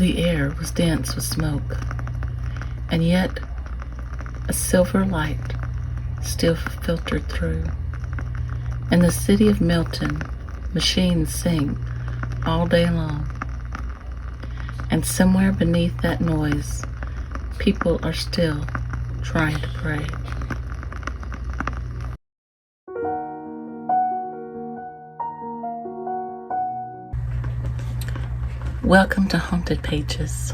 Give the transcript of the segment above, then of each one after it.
the air was dense with smoke, and yet a silver light still filtered through. In the city of Milton, machines sing all day long, and somewhere beneath that noise, people are still trying to pray. Welcome to Haunted Pages.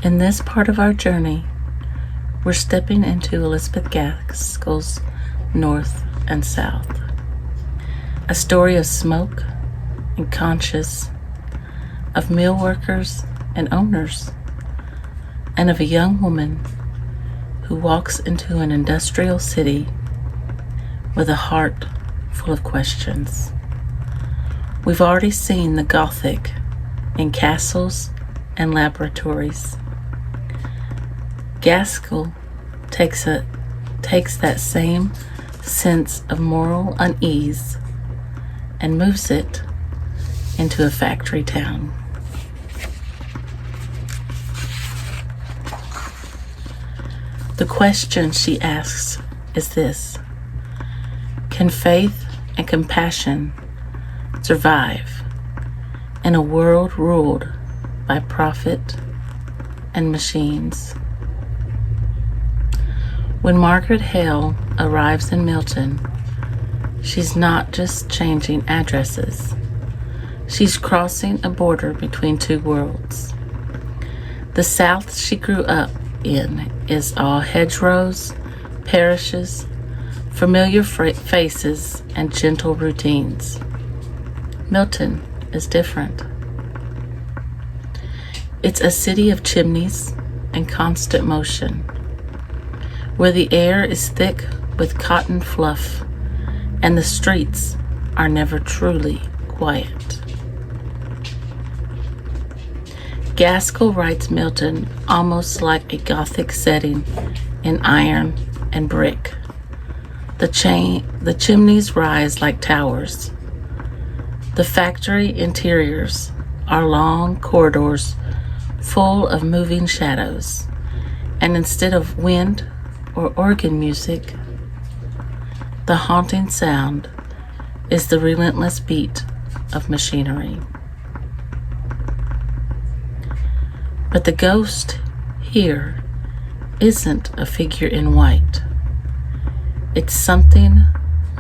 In this part of our journey, we're stepping into Elizabeth Gaskell's North and South. A story of smoke and conscience, of mill workers and owners, and of a young woman who walks into an industrial city with a heart full of questions. We've already seen the Gothic in castles and laboratories. Gaskell takes that same sense of moral unease and moves it into a factory town. The question she asks is this: can faith and compassion survive in a world ruled by profit and machines? When Margaret Hale arrives in Milton, she's not just changing addresses. She's crossing a border between two worlds. The South she grew up in is all hedgerows, parishes, familiar faces, and gentle routines. Milton is different. It's a city of chimneys and constant motion, where the air is thick with cotton fluff and the streets are never truly quiet. Gaskell writes Milton almost like a Gothic setting in iron and brick. The chimneys rise like towers. The factory interiors are long corridors full of moving shadows, and instead of wind or organ music, the haunting sound is the relentless beat of machinery. But the ghost here isn't a figure in white. It's something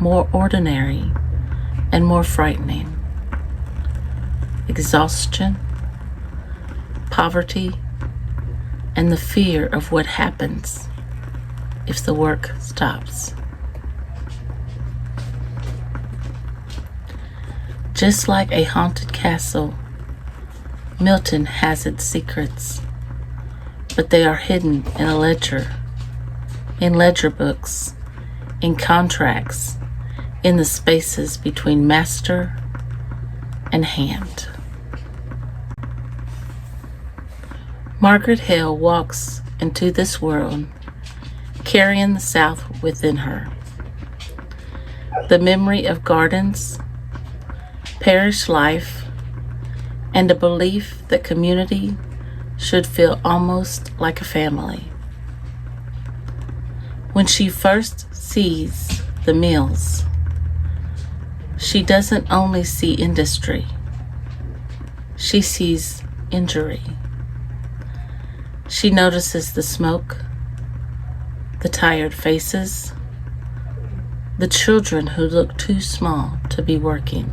more ordinary and more frightening. Exhaustion, poverty, and the fear of what happens if the work stops. Just like a haunted castle, Milton has its secrets, but they are hidden in a ledger, in ledger books, in contracts, in the spaces between master and hand. Margaret Hale walks into this world carrying the South within her. The memory of gardens, parish life, and a belief that community should feel almost like a family. When she first sees the mills, she doesn't only see industry, she sees injury. She notices the smoke, the tired faces, the children who look too small to be working.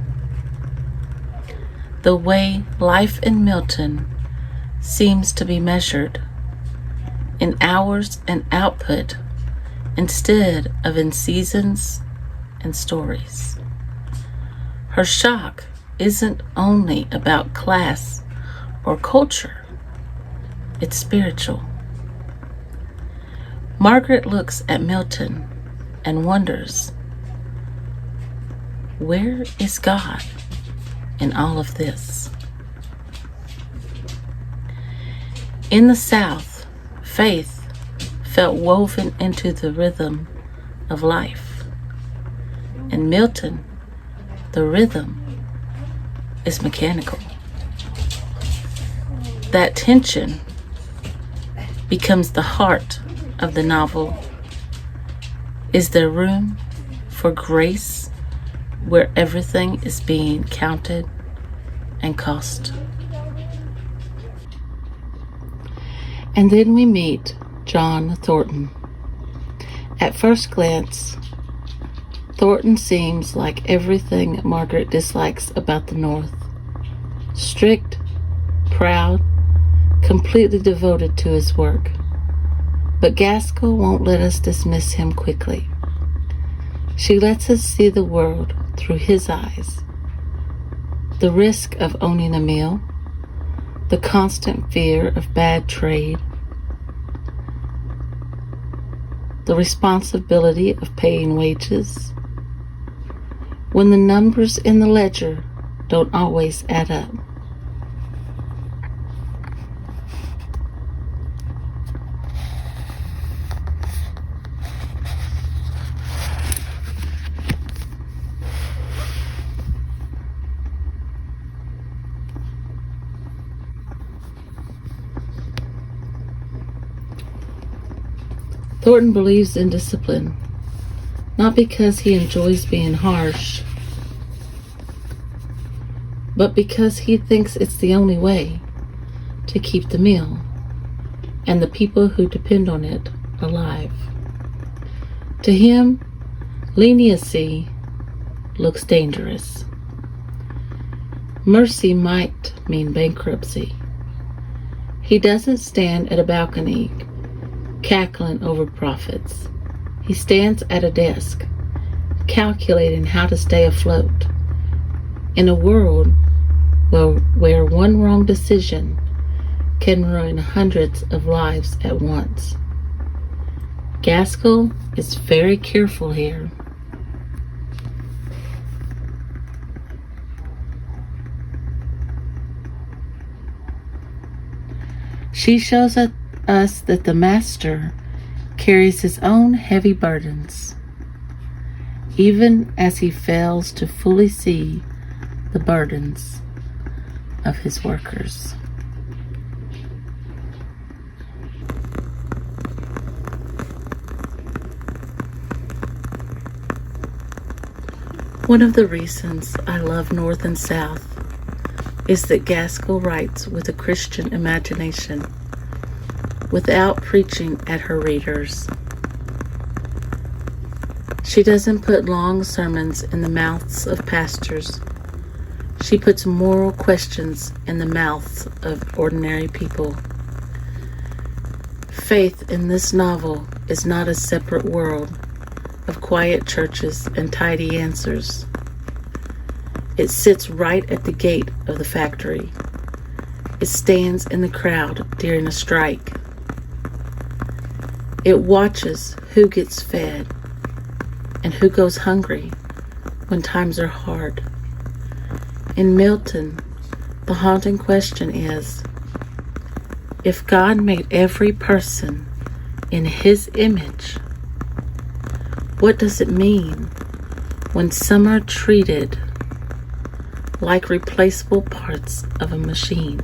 The way life in Milton seems to be measured in hours and output instead of in seasons and stories. Her shock isn't only about class or culture, it's spiritual. Margaret looks at Milton and wonders, where is God in all of this? In the South, faith felt woven into the rhythm of life. In Milton, the rhythm is mechanical. that tension becomes the heart of the novel. Is there room for grace where everything is being counted and cost? And then we meet John Thornton. At first glance, Thornton seems like everything Margaret dislikes about the North. Strict, proud, completely devoted to his work. But Gaskell won't let us dismiss him quickly. She lets us see the world through his eyes. The risk of owning a mill, the constant fear of bad trade, the responsibility of paying wages, when the numbers in the ledger don't always add up. Thornton believes in discipline, not because he enjoys being harsh, but because he thinks it's the only way to keep the mill and the people who depend on it alive. To him, leniency looks dangerous. Mercy might mean bankruptcy. He doesn't stand at a balcony cackling over profits. He stands at a desk, calculating how to stay afloat in a world where one wrong decision can ruin hundreds of lives at once. Gaskell is very careful here. She shows us that the master carries his own heavy burdens, even as he fails to fully see the burdens of his workers. One of the reasons I love North and South is that Gaskell writes with a Christian imagination, without preaching at her readers. She doesn't put long sermons in the mouths of pastors. She puts moral questions in the mouths of ordinary people. Faith in this novel is not a separate world of quiet churches and tidy answers. It sits right at the gate of the factory. It stands in the crowd during a strike. It watches who gets fed and who goes hungry when times are hard. In Milton, the haunting question is, if God made every person in His image, what does it mean when some are treated like replaceable parts of a machine?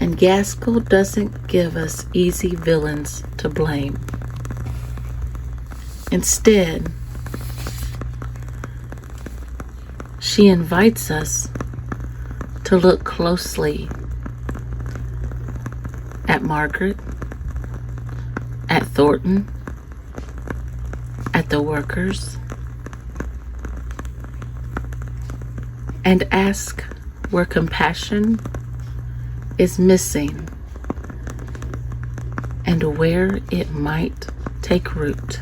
And Gaskell doesn't give us easy villains to blame. Instead, she invites us to look closely at Margaret, at Thornton, at the workers, and ask where compassion is missing and where it might take root.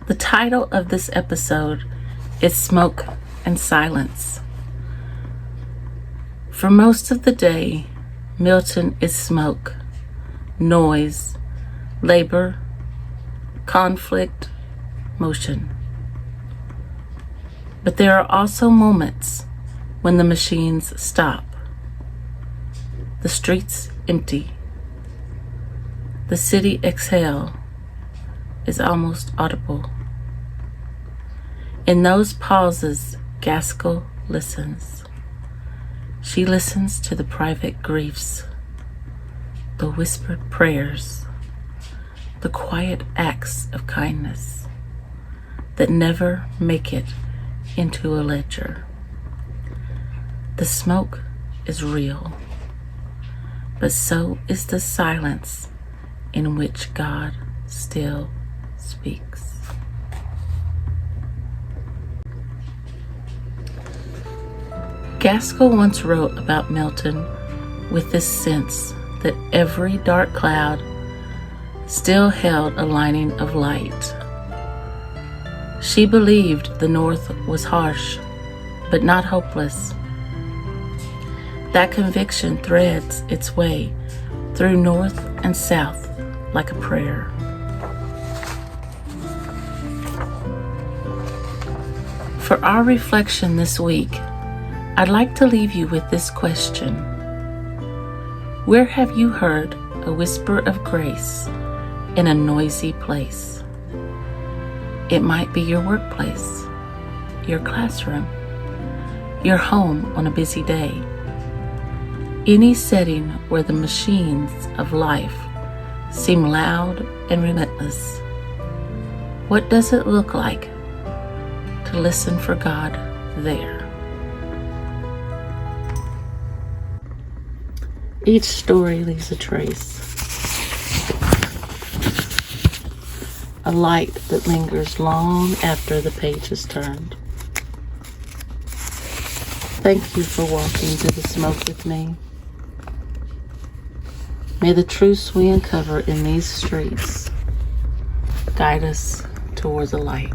The title of this episode is Smoke and Silence. For most of the day, Milton is smoke, noise, labor, conflict, motion. But there are also moments when the machines stop. The streets empty. The city exhale is almost audible. In those pauses, Gaskell listens. She listens to the private griefs, the whispered prayers, the quiet acts of kindness that never make it into a ledger. The smoke is real, but so is the silence in which God still speaks. Gaskell once wrote about Milton with this sense that every dark cloud still held a lining of light. She believed the North was harsh, but not hopeless. That conviction threads its way through North and South like a prayer. For our reflection this week, I'd like to leave you with this question. Where have you heard a whisper of grace in a noisy place? It might be your workplace, your classroom, your home on a busy day. Any setting where the machines of life seem loud and relentless. What does it look like to listen for God there? Each story leaves a trace, a light that lingers long after the page is turned. Thank you for walking through the smoke with me. May the truths we uncover in these streets guide us toward the light.